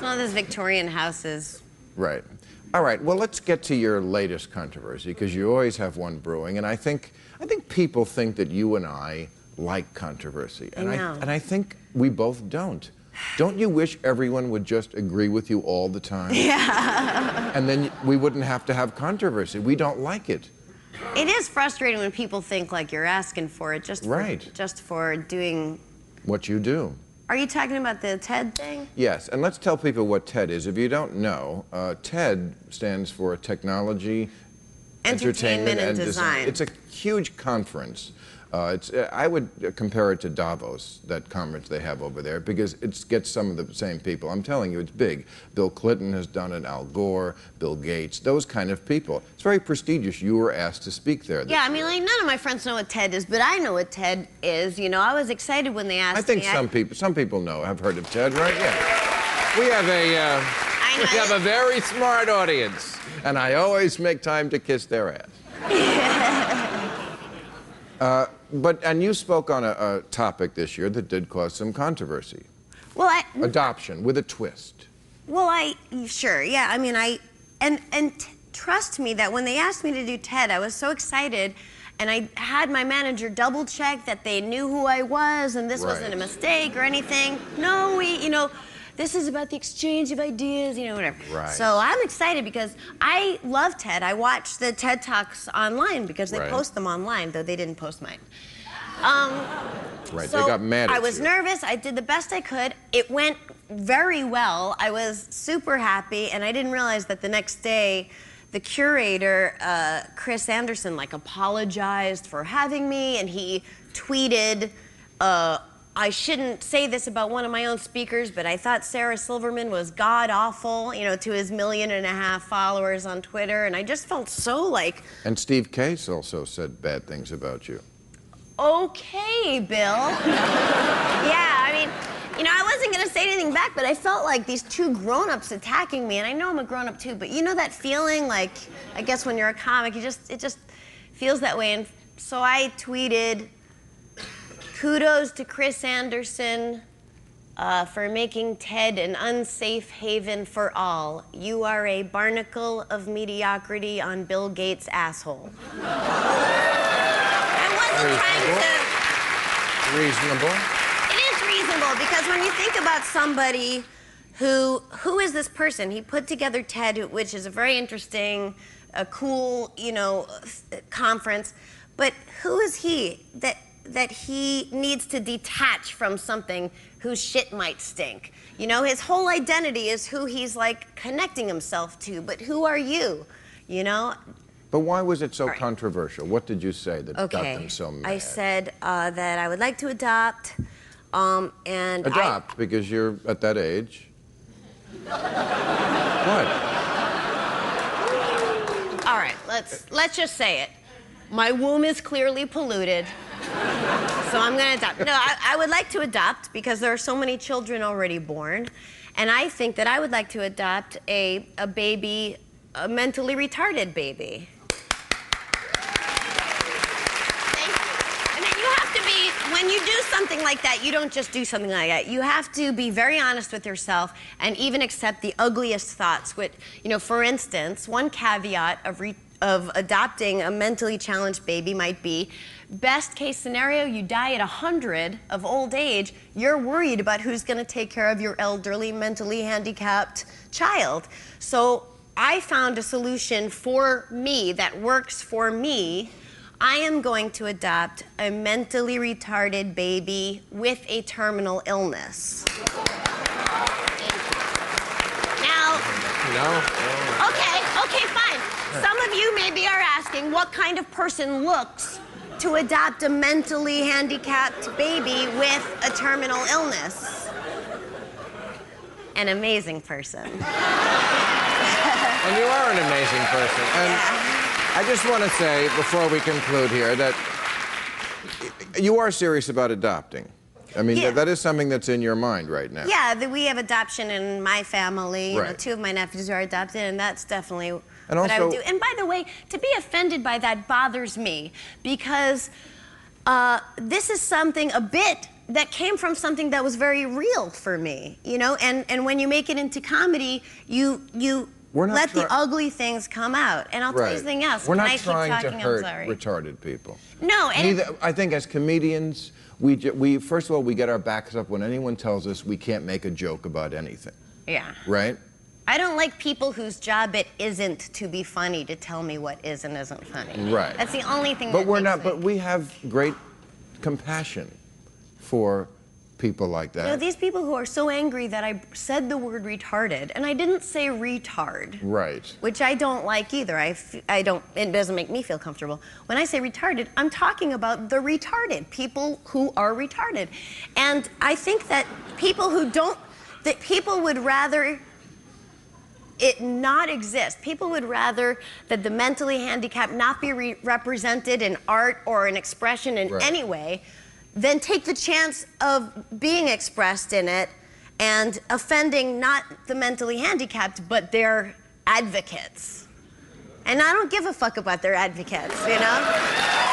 Well, there's Victorian houses. Right. All right, well, let's get to your latest controversy, because you always have one brewing, and I think people think that you and I like controversy. And I know. And I think we both don't. Don't you wish everyone would just agree with you all the time? Yeah. And then we wouldn't have to have controversy. We don't like it. It is frustrating when people think like you're asking for it just for doing what you do. Are you talking about the TED thing? Yes, and let's tell people what TED is. If you don't know, TED stands for Technology, Entertainment and Design. It's a huge conference. I would compare it to Davos, that conference they have over there, because it gets some of the same people. I'm telling you, it's big. Bill Clinton has done it, Al Gore, Bill Gates, those kind of people. It's very prestigious. You were asked to speak there. Yeah, I mean, like, none of my friends know what TED is, but I know what TED is. You know, I was excited when they asked me. I think some people know, have heard of TED, right? Yeah. We have a very smart audience, and I always make time to kiss their ass. And you spoke on a topic this year that did cause some controversy. Well, adoption with a twist. Well, sure, yeah. I mean, trust me that when they asked me to do TED, I was so excited, and I had my manager double check that they knew who I was, and this wasn't a mistake or anything. No, this is about the exchange of ideas, whatever. Right. So I'm excited because I love TED. I watch the TED Talks online because they post them online, though they didn't post mine. So they got mad at you. I was nervous. I did the best I could. It went very well. I was super happy, and I didn't realize that the next day, the curator, Chris Anderson, apologized for having me, and he tweeted, I shouldn't say this about one of my own speakers, but I thought Sarah Silverman was god-awful, to his 1.5 million followers on Twitter, and I just felt so And Steve Case also said bad things about you. Okay, Bill. Yeah, I mean, I wasn't going to say anything back, but I felt like these two grown-ups attacking me, and I know I'm a grown-up too, but you know that feeling, I guess when you're a comic, it just feels that way, and so I tweeted, kudos to Chris Anderson for making TED an unsafe haven for all. You are a barnacle of mediocrity on Bill Gates' asshole. I wasn't trying to... Reasonable. It is reasonable, because when you think about somebody who is this person? He put together TED, which is a very interesting, cool, conference, but who is he that he needs to detach from something whose shit might stink? His whole identity is who he's connecting himself to, but who are you, But why was it so controversial? What did you say that got them so mad? I said that I would like to adopt, and Adopt, because you're at that age. What? All right, let's just say it. My womb is clearly polluted. So I'm going to adopt. No, I would like to adopt because there are so many children already born. And I think that I would like to adopt a baby, a mentally retarded baby. Thank you. I mean, you have to be, when you do something like that, you don't just do something like that. You have to be very honest with yourself and even accept the ugliest thoughts. Which, for instance, one caveat of adopting a mentally challenged baby might be, best case scenario, you die at 100 of old age, you're worried about who's going to take care of your elderly, mentally handicapped child. So I found a solution for me that works for me. I am going to adopt a mentally retarded baby with a terminal illness. Now, okay, fine. Some of you maybe are asking what kind of person looks to adopt a mentally handicapped baby with a terminal illness. An amazing person. And you are an amazing person. And I just want to say, before we conclude here, that you are serious about adopting. I mean, that is something that's in your mind right now. Yeah, we have adoption in my family. Two of my nephews are adopted, and that's definitely what I would do. And by the way, to be offended by that bothers me, because this is something a bit that came from something that was very real for me, you know? And when you make it into comedy, you let the ugly things come out. And I'll tell you something else. We're not trying to hurt retarded people. No, and I think as comedians, we first of all, we get our backs up when anyone tells us we can't make a joke about anything. Yeah. Right? I don't like people whose job it isn't to be funny to tell me what is and isn't funny. Right. That's the only thing but that we're makes not. me... But we have great compassion for people like that. You know, these people who are so angry that I said the word retarded, and I didn't say retard. Right. Which I don't like either. I don't, it doesn't make me feel comfortable. When I say retarded, I'm talking about the retarded, people who are retarded. And I think that people who don't, that people would rather it not exist. People would rather that the mentally handicapped not be represented in art or in expression in any way than take the chance of being expressed in it and offending not the mentally handicapped, but their advocates. And I don't give a fuck about their advocates, you know?